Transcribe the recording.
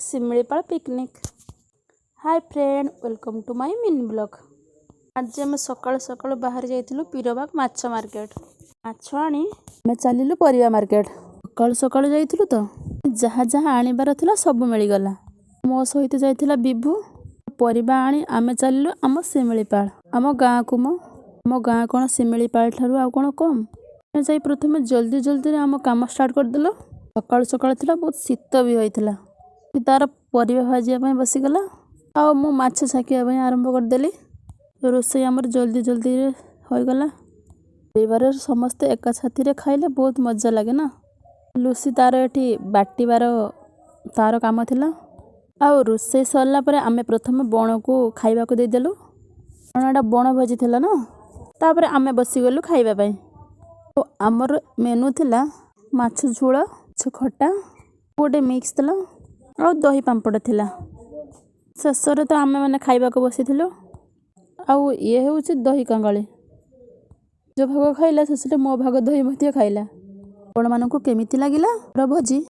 Similipal picnic. High friend, welcome to my mini blog. ଆଜି ଆମେ ସକାଳୁ ସକାଳୁ ବାହାରି ଯାଇଥିଲୁ ପିରବାଗ ମାଛ ମାର୍କେଟ। ମାଛ ଆଣି ଆମେ ଚାଲିଲୁ ପରିବା ମାର୍କେଟ। ସକାଳୁ ସକାଳୁ ଯାଇଥିଲୁ ତ ଯାହା ଯାହା ଆଣିବାର ଥିଲା ସବୁ ମିଳିଗଲା। ମୋ ସହିତ ଯାଇଥିଲା ବିଭୁ। ପରିବା ଆଣି ଆମେ ଚାଲିଲୁ ଆମ ଶିମିଳିପାଳ, ଆମ ଗାଁକୁ। ଆମ ଗାଁ କ'ଣ ଶିମିଳିପାଳ ଠାରୁ ଆଉ କ'ଣ କମ୍? ଆମେ ଯାଇ ପ୍ରଥମେ ଜଲ୍ଦିରେ ଆମ କାମ ଷ୍ଟାର୍ଟ କରିଦେଲୁ। ସକାଳୁ ସକାଳୁ ଥିଲା, ବହୁତ ଶୀତ ବି ହୋଇଥିଲା। ତାର ପରିବା ଭାଜିବା ପାଇଁ ବସିଗଲା ଆଉ ମୁଁ ମାଛ ଛାକିବା ପାଇଁ ଆରମ୍ଭ କରିଦେଲି। ରୋଷେଇ ଆମର ଜଲ୍ଦିରେ ହୋଇଗଲା। ପରିବାରରେ ସମସ୍ତେ ଏକା ସାଥିରେ ଖାଇଲେ ବହୁତ ମଜା ଲାଗେ ନା। ଲୁସି ତାର ଏଠି ବାଟିବାର ତାର କାମ ଥିଲା। ଆଉ ରୋଷେଇ ସରିଲା ପରେ ଆମେ ପ୍ରଥମେ ବଣକୁ ଖାଇବାକୁ ଦେଇଦେଲୁ। କାରଣ ଏଇଟା ବଣ ଭୋଜି ଥିଲା ନା। ତାପରେ ଆମେ ବସିଗଲୁ ଖାଇବା ପାଇଁ। ଆଉ ଆମର ମେନୁ ଥିଲା ମାଛ ଝୋଳ, ମାଛ ଖଟା, ଗୋଟେ ମିକ୍ସ ଥିଲା ଆଉ ଦହି ପାମ୍ପଡ଼ ଥିଲା। ଶେଷରେ ତ ଆମେମାନେ ଖାଇବାକୁ ବସିଥିଲୁ। ଆଉ ଇଏ ହେଉଛି ଦହି କାଙ୍ଗାଳି। ଯେଉଁ ଭାଗ ଖାଇଲା ଶେଷରେ ମୋ ଭାଗ ଦହି ମଧ୍ୟ ଖାଇଲା। ଆପଣମାନଙ୍କୁ କେମିତି ଲାଗିଲା ଭୋଜି?